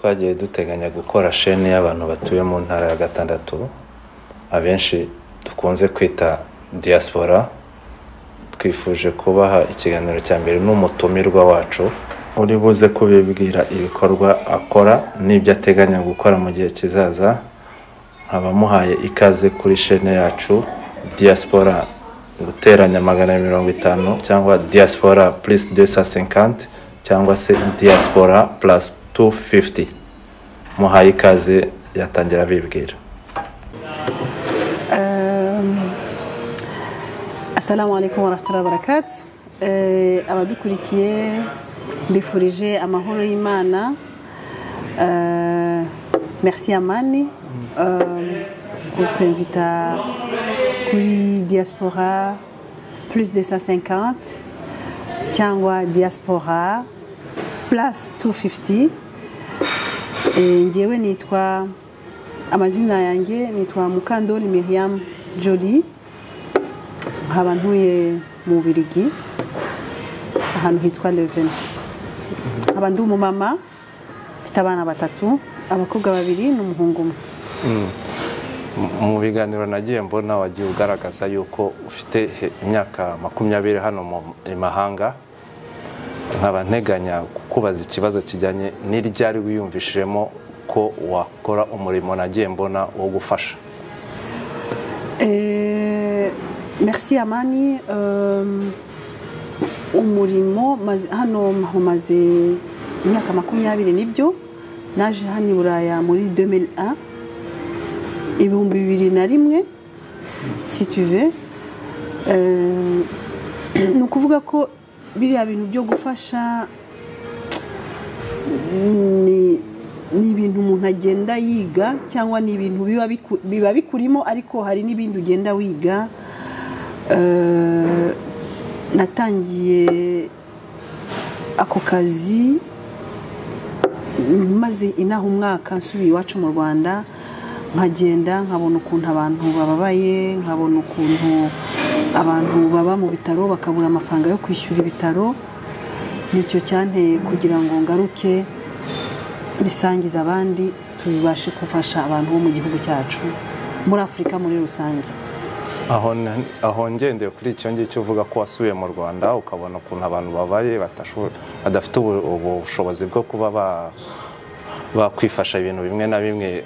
twagiye duteganya gukora chaîne y'abantu batuye mu ntara ya gatandatu abenshi dukunze kwita diaspora. Twifuje kubaha ikiganiro cya mbere n'umutumirwa wacu uri buze kubibwira ibikorwa akora n'ibyo ateganya gukora mu gihe kizaza. Abamuhaye ikaze kuri chaîne yacu Diaspora guteranya 250 cyangwa Diaspora plus 250 cyangwa se Diaspora plus 250. Muhaye ikaze yatangira bibwira. Assalamu alaikum wa rahmatullahi wa barakatuh. Abadukurikiye mbifurije amahoro y'Imana. Merci Amani kutwinvita kuri Diaspora plus 250 cyangwa Diaspora plus 250. Ngewe nitwa amazina yanjye nitwa Mukandoli Miriam Jolie. Nkaba ntuye mu Bubiligi ahantu hitwa Leuven. Nkaba ndi umumama mfite abana batatu, abakobwa babiri n'umuhungu umwe. Mu biganiro nagiye mbona wagiye ugaragaza yuko ufite imyaka 20 hano mu mahanga. Nkaba nteganya kukubaza ikibazo kijyanye n'iryari wiyumvishiremo ko wakora umurimo nagiye mbona wo gufasha. Merci Amani. Umurimo hano maze imyaka 20 nibyo. Naje hano i Buraya muri 2001 2001 si tu veux. Nukuvuga ko biriya bintu byo gufasha ni ibintu umuntu agenda yiga cyangwa ni ibintu biba bikurimo, ariko hari n'ibindi ugenda wiga. Natangiye ako kazi maze inaho umwaka nsubiye iwacu mu Rwanda, nkagenda nkabona ukuntu abantu bababaye, nkabona ukuntu abantu baba mu bitaro bakabura amafaranga yo kwishyura ibitaro. Nicyo cyanteye kugira ngo ngaruke bisangiza abandi, tubashe gufasha abantu bo mu gihugu cyacu, muri Afurika muri rusange. Aho ngendeye kuri icyo ngicyo uvuga ko wasubiye mu Rwanda ukabona ukuntu abantu babaye badafite ubushobozi bwo kuba bakwifasha ibintu bimwe na bimwe.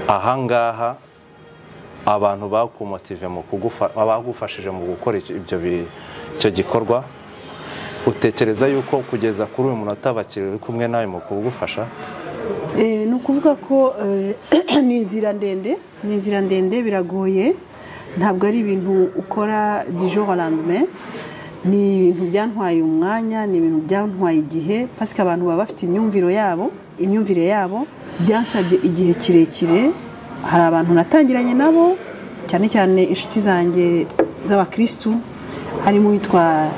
Ahangaha abantu bakumotive mu bagufashije mu gukora icyo gikorwa, utekereza yuko kugeza kuri uyu munota bakiri kumwe nawe mu kugufasha? Ni ukuvuga ko ni inzira ndende, biragoye. Ntabwo ari ibintu ukora du jour au lendemain. Ni ibintu byantwaye umwanya, ni ibintu byantwaye igihe, parce que abantu baba bafite imyumvire yabo byansabye igihe kirekire. Hari abantu natangiranye nabo, cyane cyane inshuti zanjye z'abakristu, harimo witwa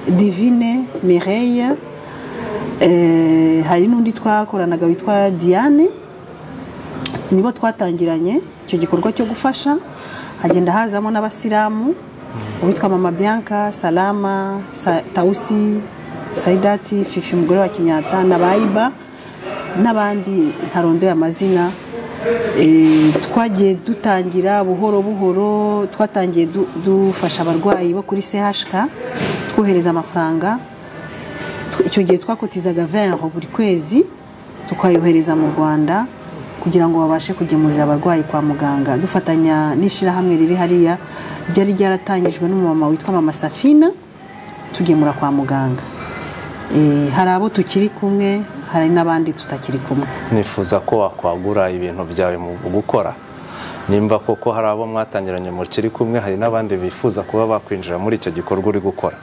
Divine Mireille, hari n'undi twakoranaga witwa Diane. Nibo twatangiranye icyo gikorwa cyo gufasha. Hagenda hazamo n'abasilamu witwa Mama Bianca, Salama, Tausi, Saidati, Fifi umugore wa Kinyata, n'Abayiba n'abandi ntarondoye amazina. Twagiye dutangira buhoro buhoro. Twatangiye dufasha abarwayi bo kuri CHK, twohereza amafaranga. Icyo gihe twakotizaga 20 € buri kwezi, tukayohereza mu Rwanda kugira ngo babashe kugemurira abarwayi kwa muganga. Dufatanya n'ishirahamwe riri hariya ryari ryaratangijwe n'umumama witwa Mama Safina, tugemura kwa muganga. Hari abo tukiri kumwe, hari n'abandi tutakiri kumwe. Nifuza ko wakwagura ibintu byawe mu gukora. Nimba koko hari abo mwatangiranye mu kiri kumwe, hari n'abandi bifuza kuba bakwinjira muri icyo gikorwa uri gukora.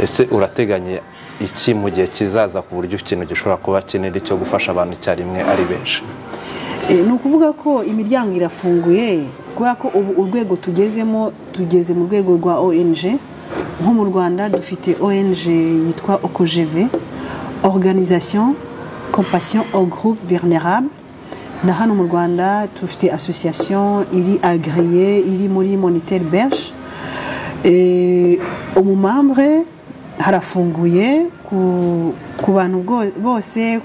ese urateganya iki mu gihe kizaza ku buryo ikintu gishobora kuba kinini cyo gufasha abantu icyarimwe ari benshi? ni ukuvuga ko imiryango irafunguye kubera ko ubu urwego tugezemo tugeze mu rwego rwa ONG. nko mu Rwanda dufite ONG yitwa OCOGV, Organisation Compassion au Groupe Vulnérable, na hano mu Rwanda dufite association iri agréée iri muri Moniteur Belge. Umumambre harafunguye ku bantu bose,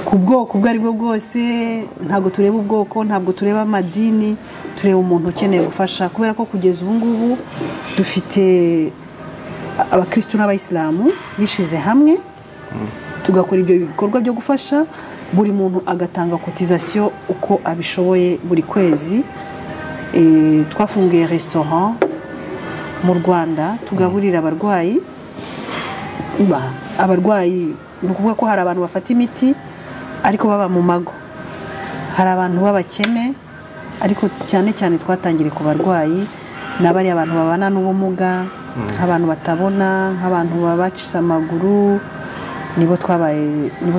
ku bwoko ubwo ari bwo bwose. Ntabwo tureba ubwoko, ntabwo tureba amadini, tureba umuntu ukeneye gufasha, kubera ko kugeza ubu ngubu dufite abakristo n'abayisilamu bishize hamwe tugakora ibyo bikorwa byo gufasha. Buri muntu agatanga cotisation uko abishoboye buri kwezi. Twafunguye restaurant mu Rwanda tugaburira abarwayi. Abarwayi ni ukuvuga ko hari abantu bafata imiti ariko baba mu mago, hari abantu b'abakene, ariko cyane cyane twatangiriye ku barwayi n'abari abantu babana n'ubumuga, nk'abantu batabona, nk'abantu babacisa amaguru, nibo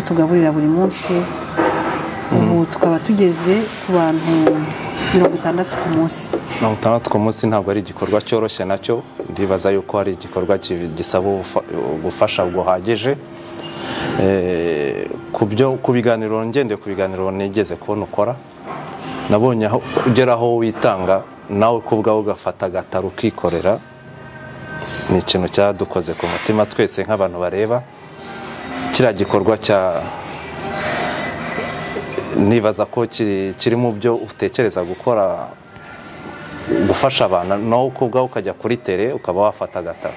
tugaburira buri munsi. Ubu tukaba tugeze ku bantu 60 ku munsi. 60 ku munsi ntabwo ari igikorwa cyoroshye, nacyo ndibaza yuko hari igikorwa gisaba ubufasha buhagije. Ku biganiro nigeze kubona ukora, nabonye aho ugeraho witanga nawe ko ubwawe ugafata agataro ukikorera. Ni ikintu cyadukoze ku mutima twese nk'abantu bareba kiriya gikorwa nibaza ko kiri mu byo utekereza gukora, gufasha abantu nawe ko ubwawe ukajya kuri tele ukaba wafata agataro.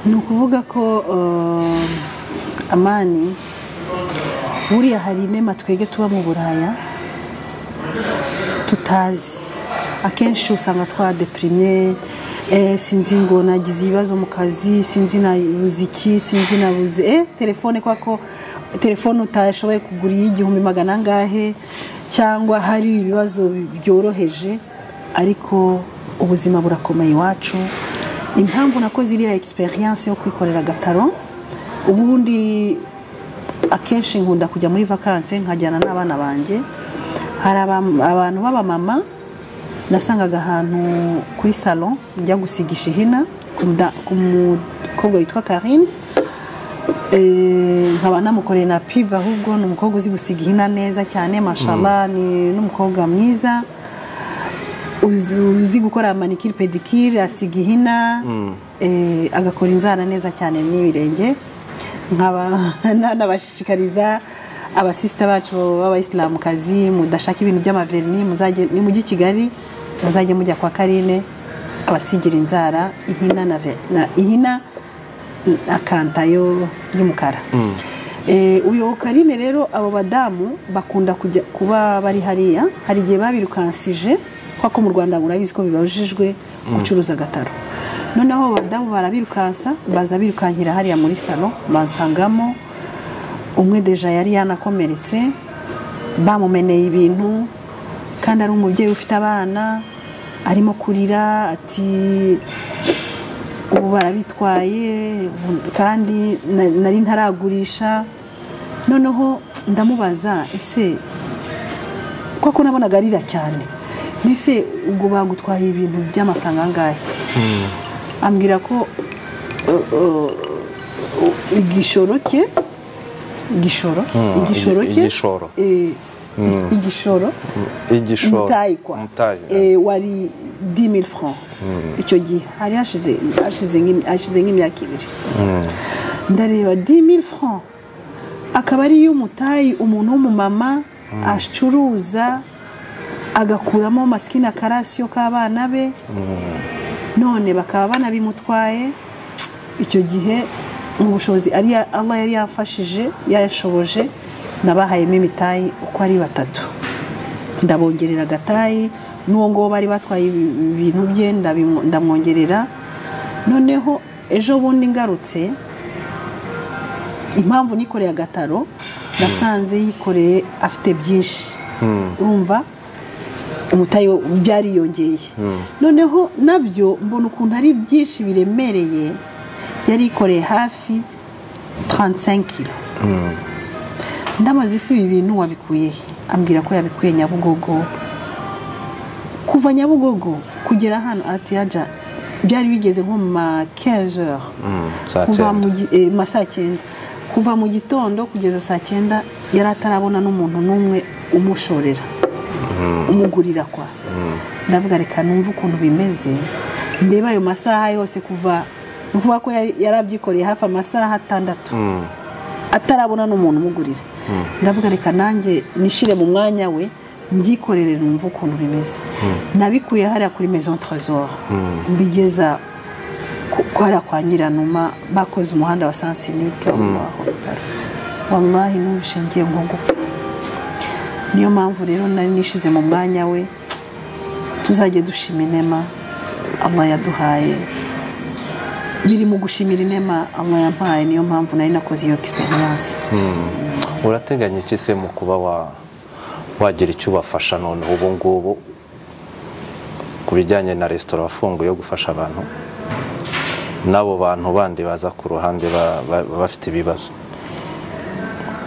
ni ukuvuga ko Amani, buriya hari inema twege tuba mu Buraya tutazi. Akenshi usanga twadeprime, sinzi ngo nagize ibibazo mu kazi, sinzi nabuze iki, sinzi nabuze telefone, kwa ko telefone utashoboye kugura y'igihumbi magana angahe, cyangwa hari ibibazo byoroheje, ariko ubuzima burakomeye iwacu. Impamvu nakoze iriya experience yo kwikorera agataro, ubundi akenshi nkunda kujya muri vacances nkajyana n'abana banjye. Hari abantu b'abamama nasangaga ahantu kuri salon njya gusigisha ihina ku mukobwa witwa Karine. Nkaba namukoreye na pub, ahubwo ni umukobwa uzi gusiga ihina neza cyane, mashallah, ni n'umukobwa mwiza uzi gukora manicure pedicure, asiga ihina, agakora inzara neza cyane n'ibirenge. Nkaba nabashishikariza abasista bacu b'abayisilamukazi, mudashaka ibintu by'amaverni, ni mujyi Kigali, muzajye mujya kwa Karine abasigira inzara, ihina akantayo y'umukara. Uyo Karine rero, abo badamu bakunda kuba bari hariya, hari igihe babirukansije, kwa mu Rwanda murabizi ko bibajijwe gucuruza agataro. Noneho badamu barabirukansa, baza birukankira hariya muri salon, bansangamo umwe deja yari yanakomeretse, bamumeneye ibintu, kandi ari umubyeyi ufite abana, arimo kurira ati ubu barabitwaye kandi nari ntaragurisha. Noneho ndamubaza, ese ko nabonaga arira cyane, nise ubwo bagutwaye ibintu by'amafaranga angahe? Ambwira ko igishoro wari 10,000 francs. Icyo gihe hari hashize nk'imyaka 2. Ndareba 10,000 francs akaba ari y'umutayi umuntu w'umumama acuruza, agakuramo maskini akarasiyo k'abana be, none bakaba banabimutwaye. Icyo gihe mu bushobozi Allah yari yafashije, yashoboje, nabahayemo imitayi uko ari 3. Ndabongerera agatayi, n'uwo ngo bari batwaye ibintu bye ndamwongerera. Noneho ejo bundi ngarutse, impamvu nikoreye agataro, nasanze yikoreye afite byinshi. Urumva umutayo byariyongeye noneho nabyo mbona ukuntu ari byinshi biremereye yari ikoreye hafi 35 kilo ndamaze isi ibi bintu wabikuye ambwira ko yabikuye Nyabugogo kuva Nyabugogo kugera hano aratiyaja byari bigeze nko mu 15 heures kuva mu saa 9 kuva mu gitondo kugeza saa 9 yari atarabona n'umuntu n'umwe umushorera umugurira kwa ndavuga reka numva ukuntu bimeze ndeba ayo masaha yose kuva ko yarabyikoreye hafi amasaha 6 atarabona n'umuntu umugurira ndavuga reka nanjye nishire mu mwanya we mbyikorere numva ukuntu bimeze nabikuye hariya kuri Maison Trésor mbigeza kwara kwa Nyiranuma bakoze umuhanda wa Sansinique wallahi numvishe ngiye nko gupfa niyo mpamvu rero nari nishize mu mwanya we tuzajye dushima inema Allah yaduhaye biri mu gushimira inema Allah yampaye niyo mpamvu nari nakoze iyo experience urateganya iki se mu kuba wagira icyo ubafasha none ubu ngubu ku bijyanye na resitora wafunguye yo gufasha abantu n'abo bantu bandi baza ku ruhande bafite ibibazo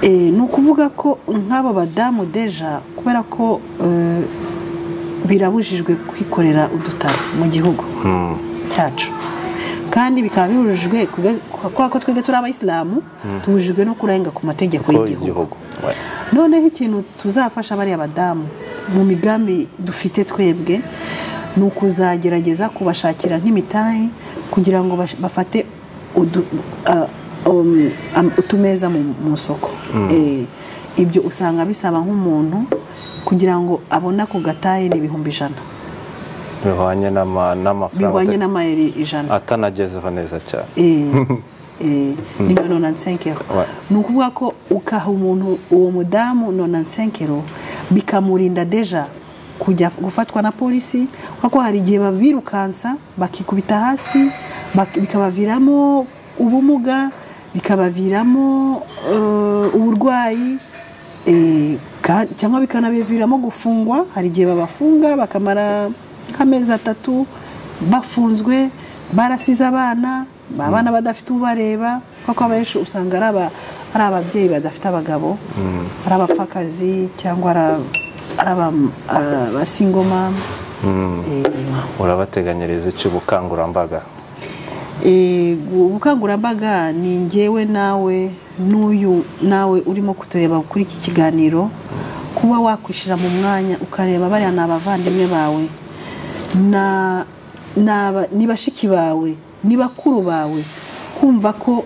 ni ukuvuga ko nk'aba badamu deja kubera ko birabujijwe kwikorera udutaro mu gihugu cyacu kandi bikaba bibujijwe kubera ko twebwe turi abayisilamu tubujijwe no kurenga ku mategeko y'igihugu noneho ikintu tuzafasha bariya badamu mu migambi dufite twebwe ni ukuzagerageza kubashakira nk'imitahe kugira ngo bafate utumeza mu soko ibyo usanga bisaba nk'umuntu kugira ngo abona ku gataye ni 100 bihwanye n'amafaranga bihwanye n'amayeri 100 atanagezeho neza cyane ni 95 euro ni ukuvuga ko ukaha umuntu uwo mudamu 95 euro bikamurinda deja kujya gufatwa na polisi kuko hari igihe babirukansa bakikubita hasi bikabaviramo ubumuga bikabaviramo uburwayi cyangwa bikanabiviramo gufungwa hari igihe babafunga bakamara nk'amezi 3 bafunzwe barasize abana badafite ubareba kuko abenshi usanga ari ababyeyi badafite abagabo ari abapfakazi cyangwa abasingoma urabateganyiriza iki ubukangurambaga ubukangurambaga ni ngewe nawe n'uyu nawe urimo kutureba kuri iki kiganiro kuba wakwishira mu mwanya ukareba bariya n'abavandimwe bawe ni bashiki bawe ni bakuru bawe kumva ko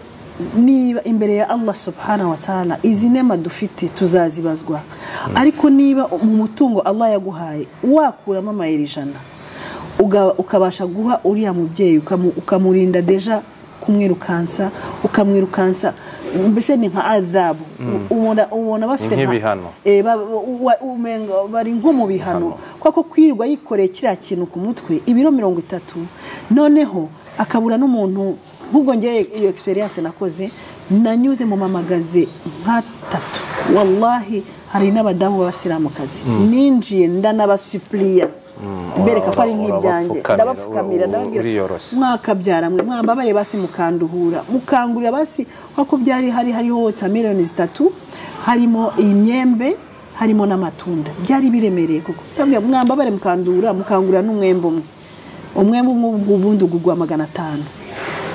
niba imbere ya Allah subhanahu wa ta'ala izi nema dufite tuzazibazwa ariko niba mu mutungo Allah yaguhaye wakuramo amayeri 100 ukabasha guha uriya mubyeyi ukamurinda deja kumwirukansa ukamwirukansa mbese ni nka adhabu ubona bafite nk'ibihano bari nko mu bihano kuko kwirwa yikoreye kiriya kintu ku mutwe ibiro 30 noneho akabura n'umuntu nk'ubwo ngiye iyo experience nakoze nanyuze mu mamagaze nka 3 wallahi hari n'abadamu b'abasilamukazi ninjiye ndanabasupliya mbereka ko ari nk'ibyanjye ndabapfukamira ndababwira mwakabyara mwe mwambabare basi mukanduhura mukangurira basi kuko byari hariho watermelon 3 harimo imyembe harimo n'amatunda byari biremereye kuko mwambabare mukangurira n'umwembe umwembe ubundi ugugwa 500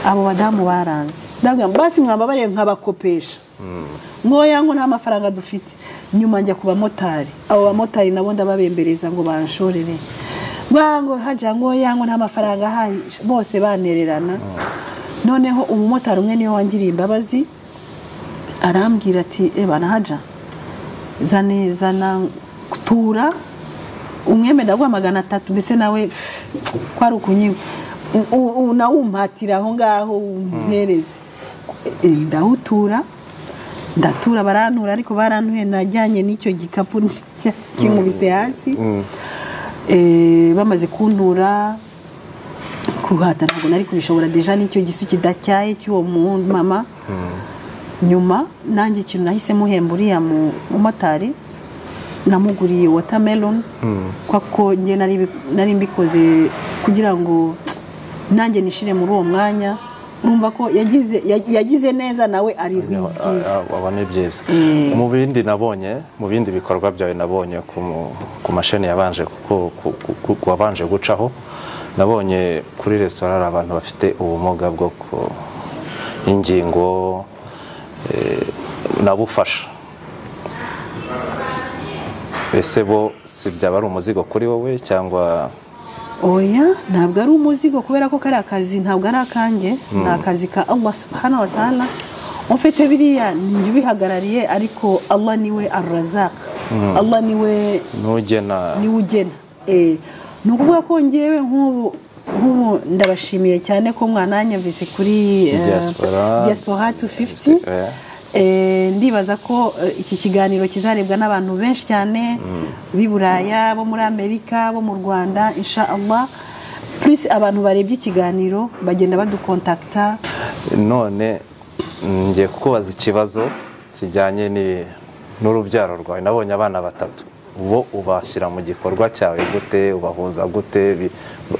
abo badamu baranze ndabwira basi mwambabare nk'abakopesha mwoya ngo nta mafaranga dufite nyuma njya kuba motari abo bamotari nabo ndababembereza ngo banshorere bango haja mwoya ngo nta mafaranga hari bose banererana noneho umumotari umwe niyo wangiriye imbabazi arambwira ati bana haja zana kutura umweme ndagwa 300 mbese nawe kwari ukunyiwe unawumpatira aho ngaho umpereze ndawutura ndatura barantura ariko barantuye najyanye n'icyo gikapu kinkubise hasi bamaze kuntura kuhata ntabwo nari kubishobora deja n'icyo gisu kidacyaye cy'uwo mama nyuma nanjye ikintu nahise muhemba uriya mu motari namuguriye watermelon kwako nge nari mbikoze kugira ngo nanjye nishire muri uwo mwanya urumva ko yagize neza nawe ari byiza wabone byiza mu bindi nabonye mu bindi bikorwa byawe nabonye ku masheni yabanje wabanje gucaho nabonye kuri restaurant abantu bafite ubumuga bwo ingingo nabufasha ese bo si byaba ari umuzigo kuri wowe cyangwa oya ntabwo ari umuzigo kubera ko kari akazi ntabwo ari akanjye ni akazi ka Allah subhanahu wa ta'ala mfite biriya ninjye ubihagarariye ariko Allah niwe ar-Razaq Allah niwe ugena ni ukuvuga ko ngewe nk'ubu ndabashimiye cyane ko mwananyumvise kuri Diaspora 250 ndibaza ko iki kiganiro kizarebwa n'abantu benshi cyane b'i Buraya bo muri Amerika bo mu Rwanda inshallah plus abantu barebye ikiganiro bagenda badukontakta none ngiye kukubaza ikibazo kijyanye n'urubyaro rwawe nabonye abana 3 ubo ubashyira mu gikorwa cyawe gute ubahuza gute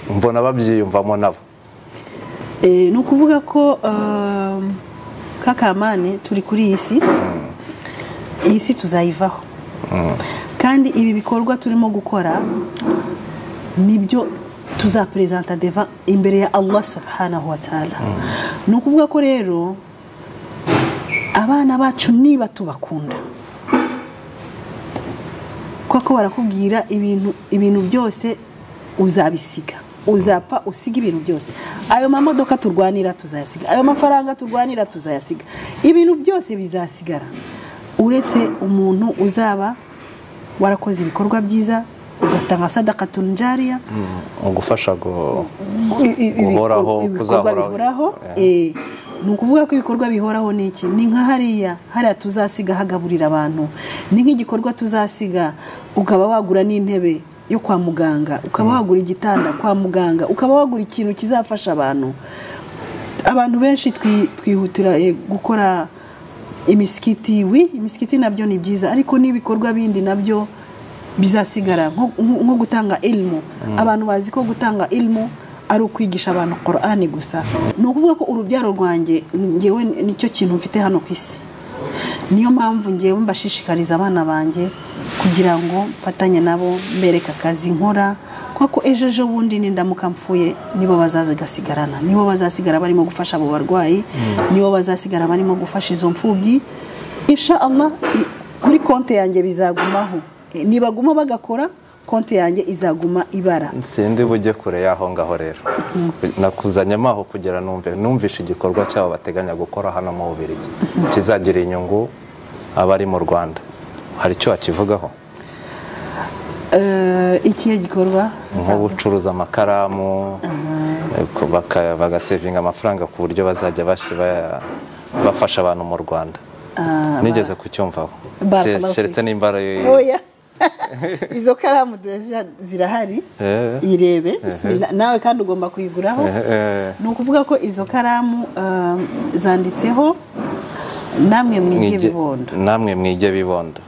mbona babyiyumvamo nabo ni ukuvuga ko Kakamani turi kuri iyi si tuzayivaho kandi ibi bikorwa turimo gukora nibyo tuzapresenta deva imbere ya Allah subhanahu wa ta'ala ni ukuvuga ko rero abana bacu niba tubakunda kuko barakubwira ibintu byose uzabisiga uzapfa usiga ibintu byose ayo mamodoka turwanira tuzayasiga ayo mafaranga turwanira tuzayasiga ibintu byose bizasigara uretse umuntu uzaba warakoze ibikorwa byiza ugatanga sadaqatun jariya ugufasha guhoraho kuzahoraho ni ukuvuga ko ibikorwa bihoraho ni iki ni nka hariya tuzasiga hagaburira abantu ni nk'igikorwa tuzasiga ukaba wagura n'intebe yo kwa muganga ukaba wagura igitanda kwa muganga ukaba wagura ikintu kizafasha abantu benshi twihutira gukora imisikiti imisikiti nabyo ni byiza ariko n'ibikorwa bindi nabyo bizasigara nko gutanga ilmu abantu bazi ko gutanga ilmu ari ukwigisha abantu Qur'ani gusa ni ukuvuga ko urubyaro rwanjye ngewe nicyo kintu mfite hano ku isi niyo mpamvu ngewe mbashishikariza abana banjye kugira ngo mfatanye nabo mbereka akazi nkora kuko ejo bundi nindamuka mpfuye nibo bazazigasigarana nibo bazasigara barimo gufasha abo barwayi nibo bazasigara barimo gufasha izo mfubyi inshallah kuri konte yanjye bizagumaho nibaguma bagakora konti yanjye izaguma ibara sindi bujye kure yaho ngaho rero nakuzanye amaho kugira numvishe igikorwa cyabo bateganya gukora hano mu Bubiligi kizagira inyungu abari mu Rwanda hari icyo akivugaho ikiye gikorwa nko gucuruza amakaramu bagasevinga amafaranga ku buryo bazajya bafasha abantu mu Rwanda nigeze kucyumvaho keretse n'imbara izo karamu zirahari irebe nawe kandi ugomba kuyiguraho ni ukuvuga ko izo karamu zanditseho namwe mwige bibondo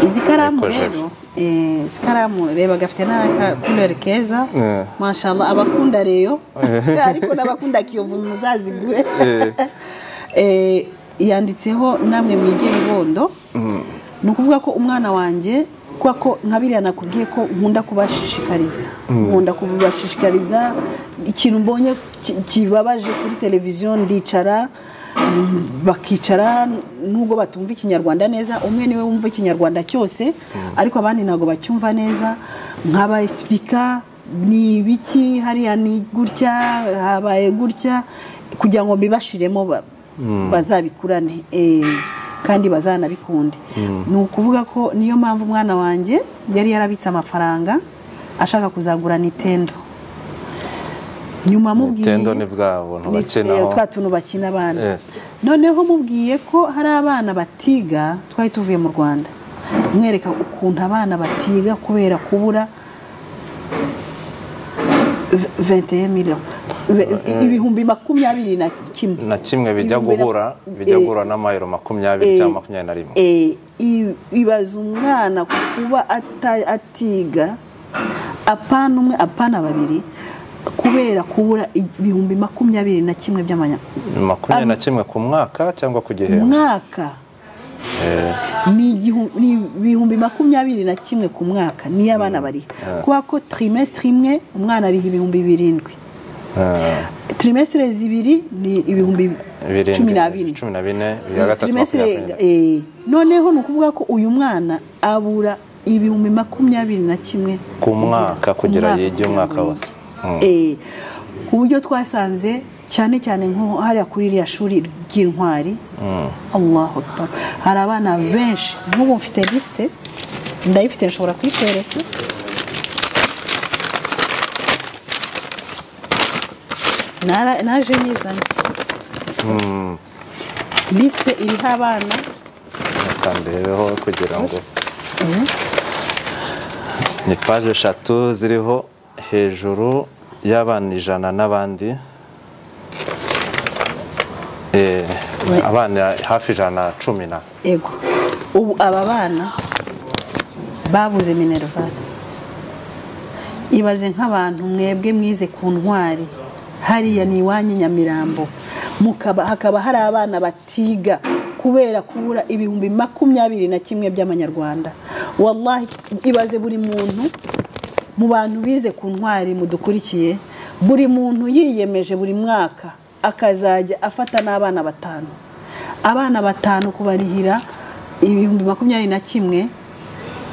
izi karamu rero karamu gafite n'aka couleur keza mashallah abakunda reyo ariko n'abakunda Kiyovu muzazigure yanditseho namwe mwige bibondo ni ukuvuga ko umwana wanjye kuko nkabiriya nakubwiye ko nkunda kubashishikariza ikintu mbonye kibabaje kuri televiziyo ndicara bakicara nubwo batumva ikinyarwanda neza umwe niwe wumva ikinyarwanda cyose ariko abandi ntabwo bacyumva neza nkaba explica ni ibiki hariya ni gutya habaye gutya kugira ngo mbibashiremo bazabikurane kandi bazanabikunde ni ukuvuga ko niyo mpamvu umwana wanjye yari yarabitse amafaranga ashaka kuzagura Nintendo nyuma mubwiye Nintendo ni bwabo ntubakinaho twa tuntu bakina abana noneho mubwiye ko hari abana batiga twari tuvuye mu Rwanda mwereka ukuntu abana batiga kubera kubura 21 millions ibihumbi 21 na kimwe bijya guhura n'amayero 20 cyangwa 21. Ibaza umwana kuba atiga apana umwe apana babiri kubera kubura ibihumbi 21 by'amanya 21 ku mwaka cyangwa ku gihembwe mwaka ni ibihumbi 21 ku mwaka ni abana bari kuba ko trimestre imwe umwana ari ibihumbi 7 trimestre zibiri ni ibihumbi 12 trimestre noneho nukuvuga ko uyu mwana abura ibihumbi 21 ku mwaka kugira yige umwaka wose. Uburyo twasanze cyane cyane nko hariya kuri iriya shuri ry'intwari Allahu Akbar hari abana benshi nk'ubu mfite liste ndayifite nshobora kuyikwereka naje nyizana liste iriho abana kandeho kugira ngo ni page 3 ziriho hejuru y'abana 100 n'abandi abana hafi 110 yego ubu aba bana babuze minerval ibaze nk'abantu mwebwe mwize ku ntwari hariya ni iwanyu Nyamirambo hakaba hari abana batiga kubera kubura ibihumbi 21 by'amanyarwanda. Wallahi ibaze buri muntu mu bantu bize ku ntwari mudukurikiye buri muntu yiyemeje buri mwaka akazajya afata n'abana batanu kubarihira ibihumbi 21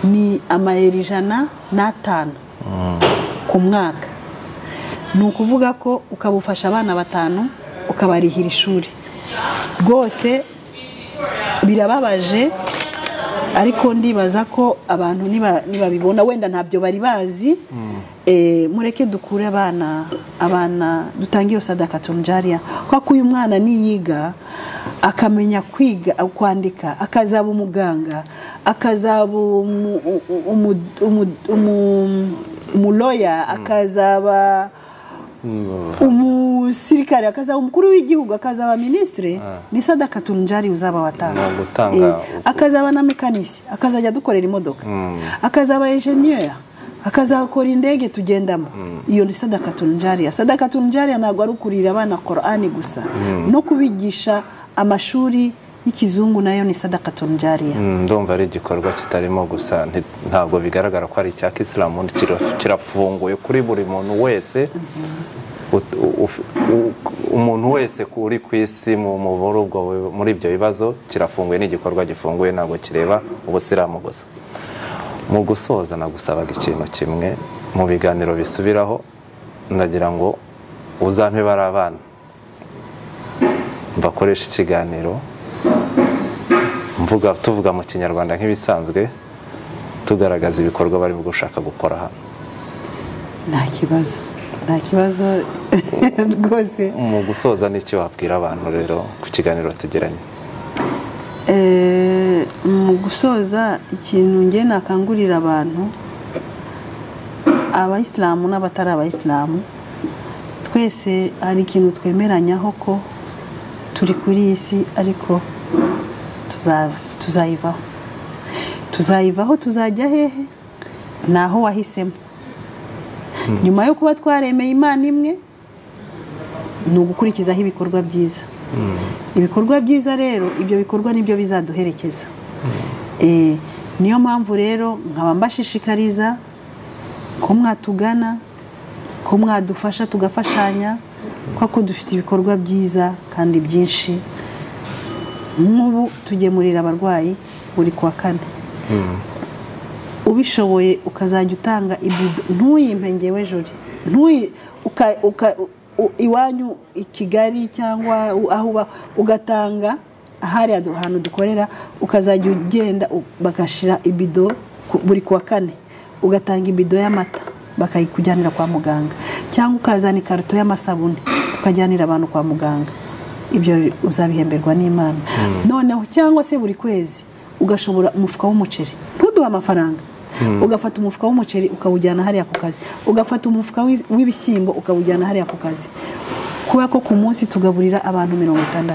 ni amayeri 105 ku mwaka. Ni ukuvuga ko ukabufasha abana 5 ukabarihira ishuri rwose birababaje ariko ndibaza ko abantu nibabibona wenda ntabyo bari bazi mureke dukure abana dutangiye sadaka tunjaria kwa uyu mwana niyiga akamenya kwiga kwandika akazaba umuganga akazaba umuloya akazaba umusirikare akazaba umukuru w'igihugu akazaba ministre ni sadaka tunjari uzaba watanze akazaba na mekanisi akazajya dukorera imodoka akazaba engineer akazakora indege tugendamo iyo ni sadaka tunjari. Sadaka tunjari ntabwo ari ukurira abana Qur'ani gusa no kubigisha amashuri y'ikizungu nayo ni sadaka tunjari. Ndumva ari igikorwa kitarimo gusa ntabwo bigaragara ko ari icya Islam kirafunguye kuri buri muntu wese umuntu wese kuri kwisi muri ibyo bibazo kirafunguye n'igikorwa gifunguye ntabwo kireba ubusiramu gusa. Mu gusoza nagusabaga ikintu kimwe mu biganiro bisubiraho ndagira ngo uzampe bari abana bakoresha ikiganiro tuvuga mu kinyarwanda nk'ibisanzwe tugaragaza ibikorwa bari gushaka gukora hano. nta kibazo rwose. Mu gusoza n'icyo wabwira abantu rero ku kiganiro tugiranye? Mu gusoza ikintu nge nakangurira abantu abayisilamu n'abatari abayisilamu twese hari ikintu twemeranyaho ko turi kuri iyi si ariko tuzayivaho tuzajya hehe naho wahisemo. Nyuma yo kuba twaremeye Imana imwe ni ugukurikizaho ibikorwa byiza. Ibikorwa byiza rero ibyo bikorwa nibyo bizaduherekeza. Niyo mpamvu rero nkaba mbashishikariza ko mwatugana ko mwadufasha tugafashanya kuko dufite ibikorwa byiza kandi byinshi. Nk'ubu tugemurira abarwayi buri kwa 4 ubishoboye ukazajya utanga ibido ntuyimpe ngewe juri iwanyu i Kigali cyangwa aho ugatanga ahari ahantu dukorera ukazajya ugenda bagashira ibido buri kwa 4 ugatanga ibido y'amata bakayikujyanira kwa muganga cyangwa ukazana ikarito y'amasabune tukajyanira abantu kwa muganga. Ibyo uzabihemberwa n'Imana. Noneho cyangwa se buri kwezi ugashobora umufuka w'umuceri ntuduha amafaranga ugafata umufuka w'umuceri ukawujyana hariya ku kazi, ugafata umufuka w'ibishyimbo ukawujyana hariya ku kazi. Kuba ko ku munsi tugaburira abantu 60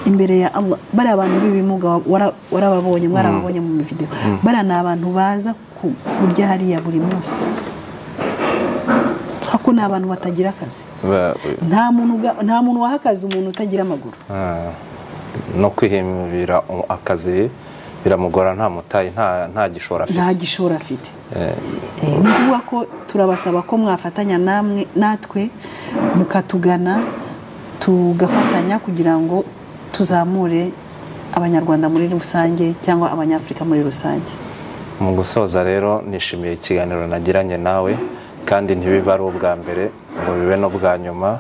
imbere ya Allah. Bari abantu b'ibimuga warababonye, mwarababonye mu video. Bari na abantu baza kurya hariya buri munsi. Hako na abantu batagira akazi. Nta muntu wahakaza umuntu utagira amaguru. No kwihimira akazi biramugora, nta mutayi, nta gishora afite. Nta gishora afite. Ni kuvuga ko turabasaba ko mwafatanya natwe mukatugana tugafatanya kugira ngo tuzamure abanyarwanda muri rusange cyangwa abanyafrika muri rusange. Mu gusoza rero nishimiye ikiganiro nagiranye nawe, kandi ntibiba ari ubwa mbere ngo bibe no bwa nyuma.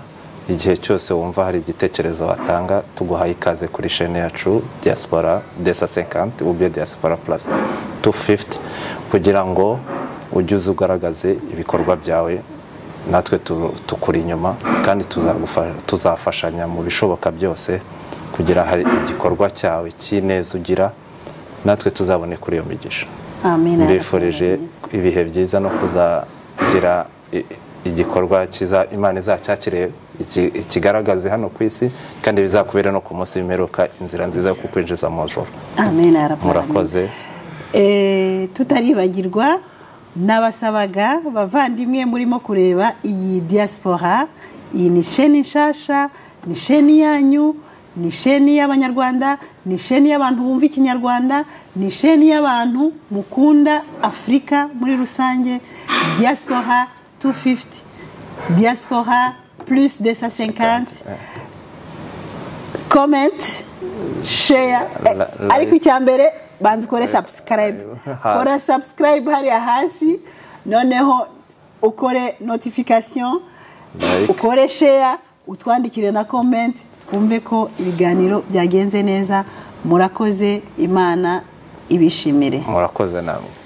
Igihe cyose wumva hari igitekerezo watanga, tuguhaye ikaze kuri chaîne yacu Diaspora 250 ou bien Diaspora plus 250 kugira ngo ujye ugaragaze ibikorwa byawe, natwe tukuri inyuma kandi tuzafashanya mu bishoboka byose kugira hari igikorwa cyawe cy'ineza ugira, natwe tuzabone kuri iyo migisha. Amen. Mbifurije ibihe byiza no kuzagira igikorwa cyiza Imana izacyakire ikigaragaze hano ku isi, kandi bizakubere no ku munsi w'imperuka inzira nziza yo kukwinjiza mu ijuru. Amen. Murakoze. Tutaribagirwa n'abasabaga bavandimwe murimo kureba iyi Diaspora. Iyi ni chaîne nshasha, ni chaîne yanyu, ni chaîne y'abanyarwanda, ni chaîne y'abantu bumva ikinyarwanda, ni chaîne y'abantu mukunda Afrika muri rusange. Diaspora 250, Diaspora plus 250. Comment, share, ariko icyambere banzi kore subscribe. Kora subscribe hariya hasi, noneho ukore notification, ukore share, utwandikire na comment, twumve ko ibiganiro byagenze neza. Murakoze, Imana ibishimire. Murakoze namwe.